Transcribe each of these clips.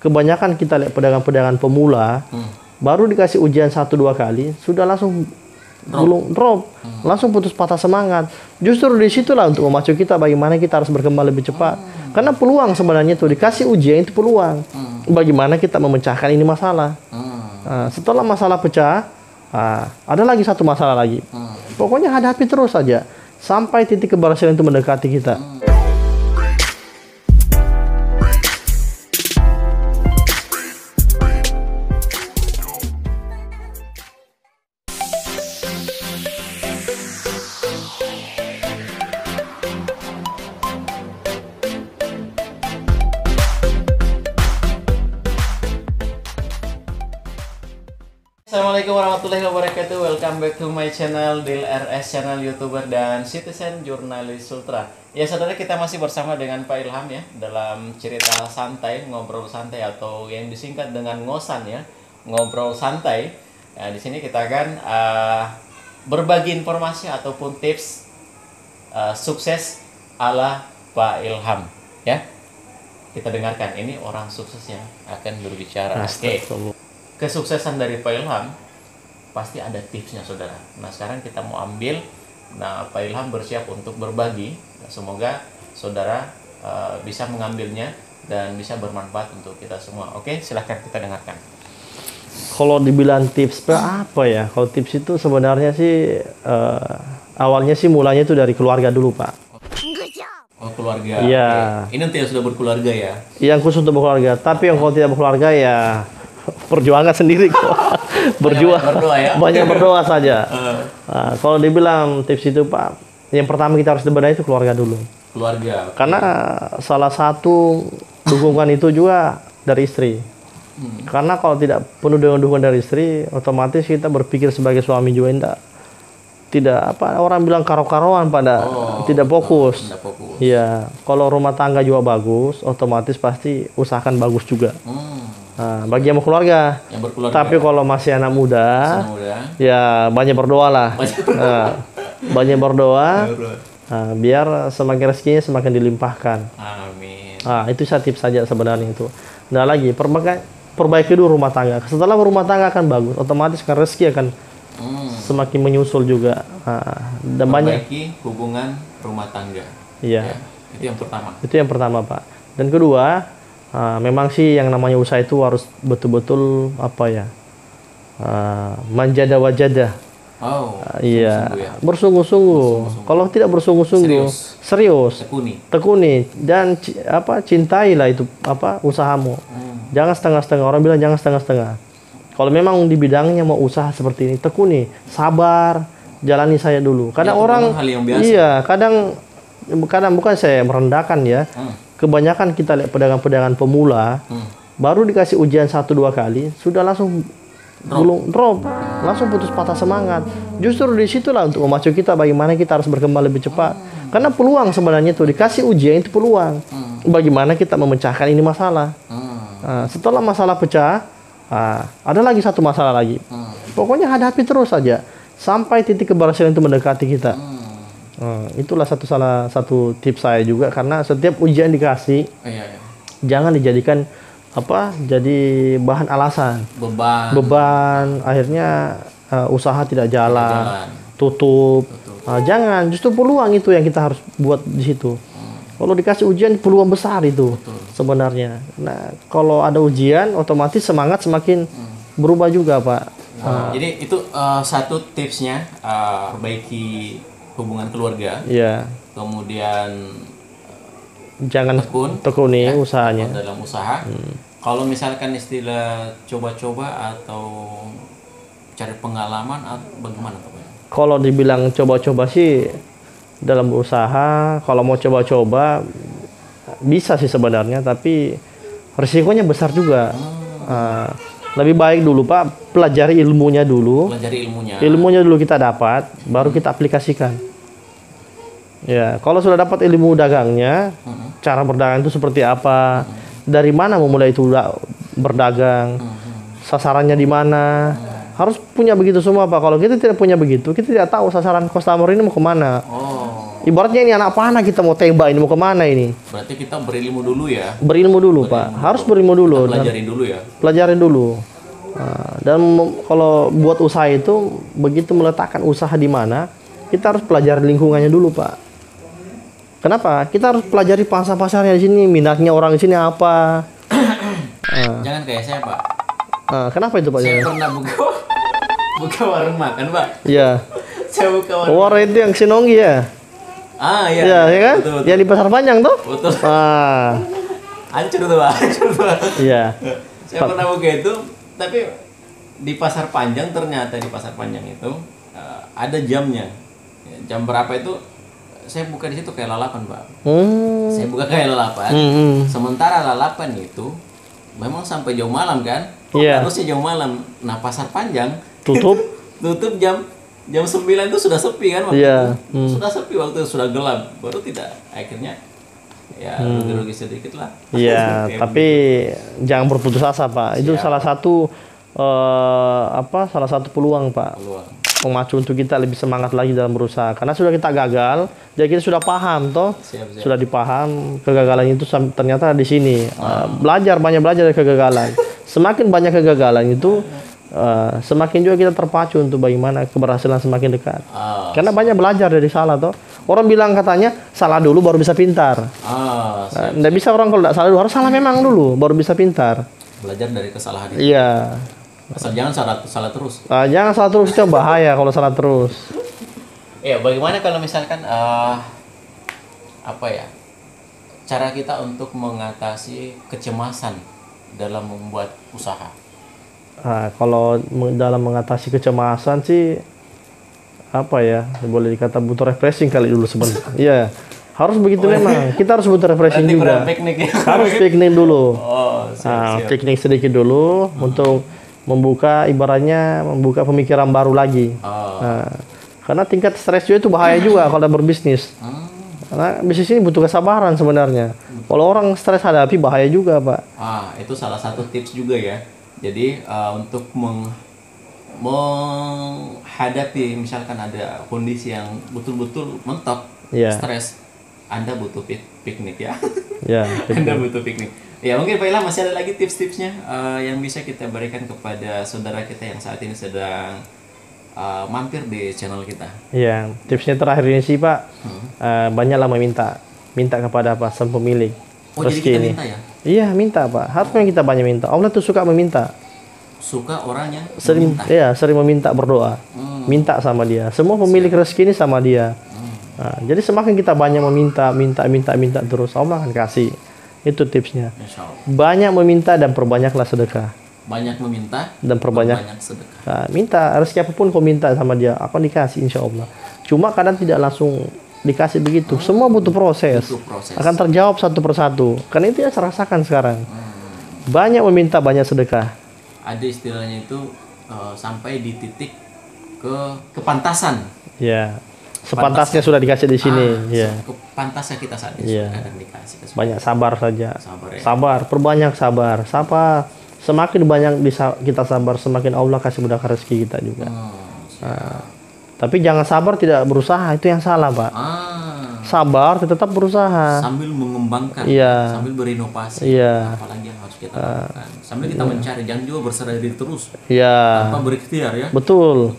kebanyakan kita lihat pedagang-pedagang pemula, baru dikasih ujian 1-2 kali, sudah langsung drop, langsung putus patah semangat. Justru disitulah untuk memacu kita bagaimana kita harus berkembang lebih cepat. Karena peluang sebenarnya itu dikasih ujian itu peluang. Bagaimana kita memecahkan ini masalah. Nah, setelah masalah pecah, ada lagi satu masalah lagi. Pokoknya hadapi terus saja sampai titik keberhasilan itu mendekati kita. Assalamualaikum warahmatullahi wabarakatuh. Welcome back to my channel, Dil RS, channel YouTuber dan citizen jurnalis Sultra. Ya saudara, kita masih bersama dengan Pak Ilham ya dalam cerita santai, ngobrol santai atau yang disingkat dengan ngosan ya, ngobrol santai. Nah, di sini kita akan berbagi informasi ataupun tips sukses ala Pak Ilham ya. Kita dengarkan, ini orang sukses yang akan berbicara. Oke. Kesuksesan dari Pak Ilham pasti ada tipsnya saudara. Nah sekarang kita mau ambil. Nah Pak Ilham bersiap untuk berbagi. Nah, semoga saudara bisa mengambilnya dan bisa bermanfaat untuk kita semua. Oke, silahkan kita dengarkan. Kalau dibilang tips apa ya? Kalau tips itu sebenarnya sih awalnya sih mulanya itu dari keluarga dulu Pak. Oh keluarga. Iya. Ini nanti yang sudah berkeluarga ya? Yang khusus untuk berkeluarga. Tapi yang kalau tidak berkeluarga ya perjuangan sendiri kok. Berjuang. Banyak berdoa saja. Nah, kalau dibilang tips itu Pak, yang pertama kita harus benahi itu keluarga dulu. Keluarga. Karena salah satu dukungan itu juga dari istri. Karena kalau tidak penuh dengan dukungan dari istri, otomatis kita berpikir sebagai suami juga tidak apa orang bilang karo-karoan pada tidak fokus. Iya, kalau rumah tangga juga bagus, otomatis pasti usahakan bagus juga. Nah, bagi yang berkeluarga. Tapi kalau masih anak muda, ya banyak berdoa lah. Banyak berdoa, biar semakin rezekinya semakin dilimpahkan. Amin. Nah, itu saya tips saja sebenarnya itu. Nah lagi, perbaiki dulu rumah tangga. Setelah rumah tangga akan bagus, otomatis kan rezeki akan semakin menyusul juga. Dan perbaiki hubungan rumah tangga. Iya. Ya, itu yang pertama. Itu yang pertama Pak. Dan kedua, memang sih yang namanya usaha itu harus betul-betul apa ya, manjada wajadah. Iya, bersungguh-sungguh. Kalau tidak bersungguh-sungguh, serius, tekuni dan cintailah itu usahamu. Jangan setengah-setengah. Orang bilang jangan setengah-setengah. Kalau memang di bidangnya mau usaha seperti ini, tekuni, sabar, jalani saya dulu. Kadang orang, hal yang biasa. Iya, kadang bukan saya merendahkan ya. Kebanyakan kita lihat pedagang-pedagang pemula, baru dikasih ujian 1-2 kali, sudah langsung drop, langsung putus patah semangat. Justru disitulah untuk memacu kita bagaimana kita harus berkembang lebih cepat. Karena peluang sebenarnya itu dikasih ujian itu peluang. Bagaimana kita memecahkan ini masalah. Nah, setelah masalah pecah, ada lagi satu masalah lagi. Pokoknya hadapi terus saja sampai titik keberhasilan itu mendekati kita. Itulah salah satu tips saya juga, karena setiap ujian dikasih jangan dijadikan jadi bahan alasan, beban akhirnya usaha tidak jalan. Tutup. Jangan, justru peluang itu yang kita harus buat di situ. Kalau dikasih ujian peluang besar itu. Sebenarnya. Nah kalau ada ujian otomatis semangat semakin berubah juga Pak. Jadi itu satu tipsnya, perbaiki hubungan keluarga. Iya. Kemudian jangan tekuni usahanya. Dalam usaha. Kalau misalkan istilah coba-coba atau cari pengalaman, bagaimana Pak? Kalau dibilang coba-coba sih dalam usaha, kalau mau coba-coba bisa sih sebenarnya, tapi risikonya besar juga. Lebih baik dulu Pak, pelajari ilmunya dulu. Ilmunya dulu kita dapat, baru kita aplikasikan. Ya, kalau sudah dapat ilmu dagangnya, cara berdagang itu seperti apa, dari mana memulai itu berdagang, sasarannya di mana, harus punya begitu semua Pak. Kalau kita tidak punya begitu, kita tidak tahu sasaran customer ini mau kemana. Ibaratnya ini anak panah kita mau tembak ini mau kemana ini? Berarti kita berilmu dulu ya. Berilmu dulu Pak, harus berilmu dulu. Pelajarin dulu ya. Pelajarin dulu. Dan kalau buat usaha itu begitu meletakkan usaha di mana, kita harus pelajari lingkungannya dulu Pak. Kenapa? Kita harus pelajari pasar-pasarnya di sini, minatnya orang di sini apa. Jangan kayak saya Pak. Kenapa itu Pak? Saya pernah buka warung makan Pak. Iya. Saya buka warung. Warung itu yang Sinonggi ya? Iya. Iya, ya kan? Betul. Yang di Pasar Panjang tuh? Betul. Hancur tuh Pak. Iya. Saya pernah buka itu, tapi di Pasar Panjang ternyata di Pasar Panjang itu ada jamnya. Jam berapa itu saya buka di situ kayak lalapan Pak. Saya buka kayak lalapan. Sementara lalapan itu memang sampai jauh malam kan? Iya. Harusnya jauh malam. Nah Pasar Panjang Tutup. tutup jam 9 itu sudah sepi kan waktu Iya. itu. Sudah sepi waktu itu, sudah gelap. Baru tidak akhirnya ya rugi-rugi sedikit lah. Iya, tapi jangan berputus asa Pak. Itu salah satu salah satu peluang Pak. Peluang. Memacu untuk kita lebih semangat lagi dalam berusaha. Karena sudah kita gagal, jadi kita sudah paham toh. Siap. Sudah dipaham kegagalan itu ternyata di sini. Banyak belajar dari kegagalan. Semakin banyak kegagalan itu semakin juga kita terpacu untuk bagaimana keberhasilan semakin dekat. Karena banyak belajar dari salah toh. Orang bilang katanya salah dulu baru bisa pintar. Nggak bisa orang kalau tidak salah dulu, harus salah memang dulu baru bisa pintar. Belajar dari kesalahan itu. Iya. Asal jangan salah terus. Jangan salah terus, itu bahaya kalau salah terus. Ya, bagaimana kalau misalkan cara kita untuk mengatasi kecemasan dalam membuat usaha? Kalau dalam mengatasi kecemasan sih boleh dikata butuh refreshing kali dulu sebentar. Iya. Harus begitu memang. Kita harus butuh refreshing juga. Piknik ya? Harus piknik dulu. Siap. Piknik sedikit dulu untuk membuka pemikiran baru lagi. Karena tingkat stres juga itu bahaya juga kalau berbisnis. Karena bisnis ini butuh kesabaran sebenarnya. Kalau orang stres hadapi bahaya juga Pak. Itu salah satu tips juga ya. Jadi untuk menghadapi misalkan ada kondisi yang betul-betul mentok, stres, Anda butuh piknik ya. Anda butuh piknik. Ya mungkin Pak Ilham masih ada lagi tips-tipsnya yang bisa kita berikan kepada saudara kita yang saat ini sedang mampir di channel kita. Iya, tipsnya terakhir ini sih Pak, banyaklah minta kepada sang pemilik rezeki jadi kita ini. Minta ya? Iya minta Pak, harusnya kita banyak minta. Allah tuh suka meminta. Suka orangnya sering meminta, berdoa, minta sama Dia. Semua pemilik rezeki ini sama Dia. Jadi semakin kita banyak minta terus, Allah akan kasih. Itu tipsnya. Banyak meminta dan perbanyaklah sedekah. Banyak meminta dan perbanyak sedekah. Minta rezeki apapun kau minta sama Dia, akan dikasih insya Allah. Cuma kadang tidak langsung dikasih begitu. Semua butuh proses. Akan terjawab satu persatu. Karena itu yang saya rasakan sekarang. Banyak meminta, banyak sedekah. Ada istilahnya itu sampai di titik kepantasan. Ya. Sepantasnya sudah dikasih di sini. Pantasnya kita saat ini sudah dikasih. Banyak sabar saja. Ya. Sabar, perbanyak sabar. Semakin banyak kita sabar, semakin Allah kasih mudahkan rezeki kita juga. Tapi jangan sabar tidak berusaha, itu yang salah Pak. Sabar, tetap berusaha. Sambil mengembangkan, sambil berinovasi. Apalagi yang harus kita lakukan. Sambil kita mencari, jangan juga berserah diri terus. Tanpa berikhtiar ya. Betul.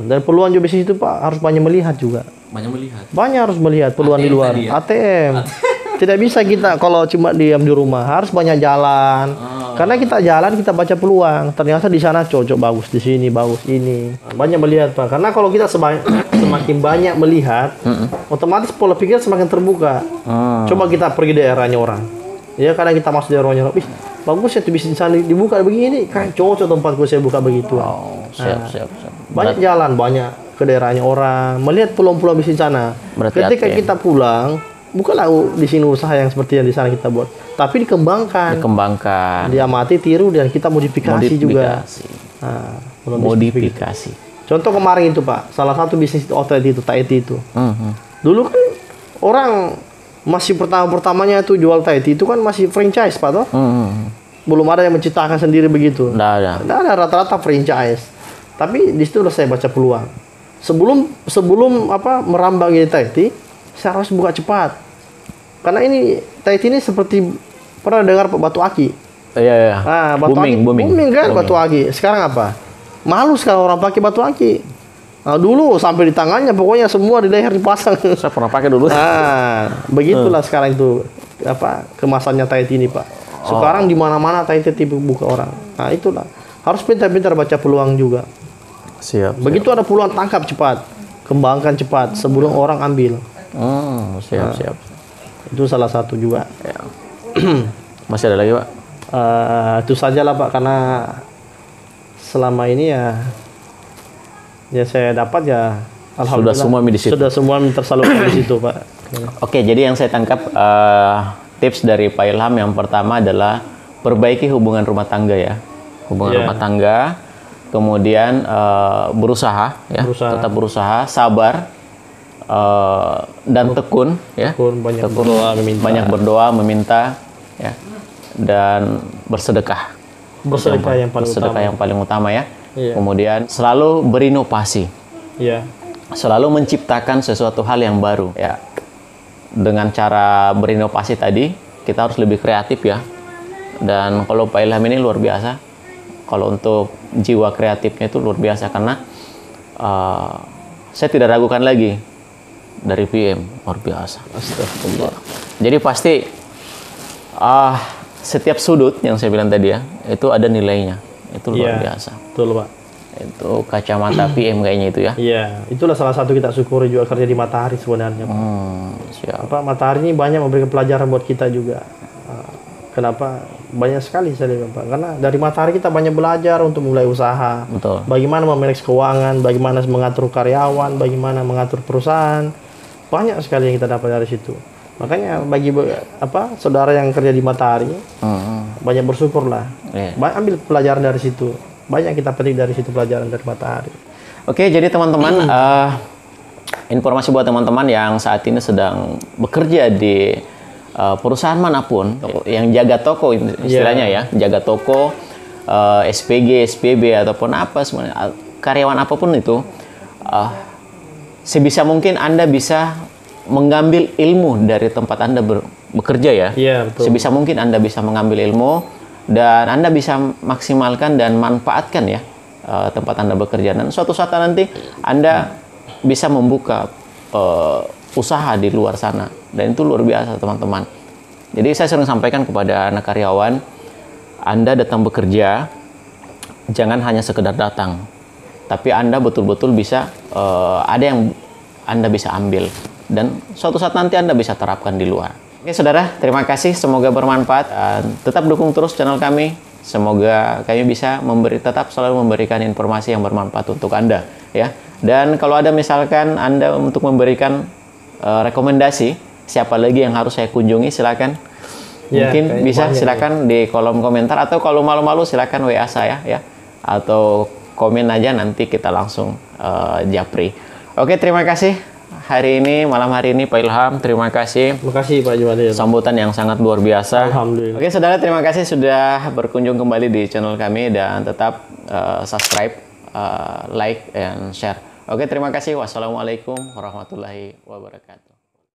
Dan peluang juga bisnis itu Pak harus banyak melihat juga. Banyak harus melihat peluang di luar. ATM. Tidak bisa kita kalau cuma diam di rumah, harus banyak jalan. Karena kita jalan, kita baca peluang. Ternyata di sana cocok, bagus di sini, bagus ini. Banyak melihat Pak. Karena kalau kita semakin banyak melihat, otomatis pola pikir semakin terbuka. Coba kita pergi daerahnya orang. Ya kadang kita masuk daerahnya orang. Bagus ya tuh bisnis sana dibuka begini, kan cocok tempatku saya buka begitu. Siap. Banyak jalan, banyak ke daerahnya orang, melihat peluang-peluang bisnis sana. Ketika kita pulang, bukanlah di sini usaha yang seperti yang di sana kita buat, tapi dikembangkan. Diamati, tiru, dan kita modifikasi juga. Modifikasi. Contoh kemarin itu Pak, salah satu bisnis outlet itu, Thai-tea itu. Dulu kan orang masih pertamanya itu jual Thai-tea itu kan masih franchise Pak toh. Belum ada yang menciptakan sendiri begitu. Nggak ada, rata-rata franchise. Tapi di situ udah saya baca peluang. Sebelum merambah jadi Thai-tea, saya harus buka cepat. Karena ini Tahiti ini seperti pernah dengar batu aki. Iya, iya. Ah, batu aki booming kan batu aki. Sekarang apa? Malu sekarang orang pakai batu aki. Nah, dulu sampai di tangannya pokoknya semua di leher dipasang. Saya pernah pakai dulu. Nah, begitulah sekarang itu apa kemasannya Tahiti ini, Pak. Sekarang di mana-mana Tahiti buka orang. Nah, itulah. Harus pintar-pintar baca peluang juga. Siap. Begitu ada peluang tangkap cepat, kembangkan cepat sebelum orang ambil. Siap. Itu salah satu juga. Ya. Masih ada lagi, Pak? Itu sajalah, Pak, karena selama ini ya saya dapat ya alhamdulillah sudah semua di situ. Sudah semua tersalurkan di situ, Pak. Oke, jadi yang saya tangkap tips dari Pak Ilham yang pertama adalah perbaiki hubungan rumah tangga ya. Hubungan rumah tangga, kemudian berusaha ya, tetap berusaha, sabar dan tekun ya. Banyak berdoa, meminta ya. Dan bersedekah. Bersedekah yang paling utama ya. Iya. Kemudian selalu berinovasi. Iya. Selalu menciptakan sesuatu hal yang baru ya. Dengan cara berinovasi tadi, kita harus lebih kreatif ya. Dan kalau Pak Ilham ini luar biasa. Kalau untuk jiwa kreatifnya itu luar biasa karena saya tidak ragukan lagi dari PM luar biasa. Astagfirullah. Jadi pasti setiap sudut yang saya bilang tadi ya, itu ada nilainya. Itu luar biasa. Betul, Pak. Itu kacamata PM kayaknya itu ya. Iya, itulah salah satu kita syukuri juga kerja di Matahari sebenarnya, Pak. Siap. Matahari ini banyak memberikan pelajaran buat kita juga. Kenapa? Banyak sekali saya lihat, Pak. Karena dari Matahari kita banyak belajar untuk mulai usaha. Betul. Bagaimana memanage keuangan, bagaimana mengatur karyawan, bagaimana mengatur perusahaan. Banyak sekali yang kita dapat dari situ. Makanya bagi saudara yang kerja di Matahari, banyak bersyukurlah. Ambil pelajaran dari situ. Banyak kita petik dari situ pelajaran dari Matahari. Oke, jadi teman-teman, informasi buat teman-teman yang saat ini sedang bekerja di perusahaan manapun, yang jaga toko istilahnya ya, jaga toko, SPG, SPB ataupun apa sebenarnya, karyawan apapun itu, sebisa mungkin Anda bisa mengambil ilmu dari tempat Anda bekerja ya. Iya, betul. Sebisa mungkin Anda bisa mengambil ilmu dan Anda bisa maksimalkan dan manfaatkan ya tempat Anda bekerja. Dan suatu saat nanti Anda bisa membuka usaha di luar sana. Dan itu luar biasa, teman-teman. Jadi saya sering sampaikan kepada anak karyawan, Anda datang bekerja, jangan hanya sekedar datang. Tapi Anda betul-betul bisa, ada yang Anda bisa ambil. Dan suatu saat nanti Anda bisa terapkan di luar. Oke, saudara, terima kasih. Semoga bermanfaat. Dan tetap dukung terus channel kami. Semoga kami bisa tetap selalu memberikan informasi yang bermanfaat untuk Anda. Ya. Dan kalau ada misalkan Anda untuk memberikan rekomendasi, siapa lagi yang harus saya kunjungi, silakan. Mungkin bisa silakan di kolom komentar. Atau kalau malu-malu silakan WA saya ya. Atau komen aja, nanti kita langsung japri. Oke, terima kasih. Malam hari ini Pak Ilham, terima kasih. Terima kasih Pak Jumadil. Sambutan yang sangat luar biasa. Alhamdulillah. Oke, saudara, terima kasih sudah berkunjung kembali di channel kami dan tetap subscribe, like, and share. Oke, terima kasih. Wassalamualaikum warahmatullahi wabarakatuh.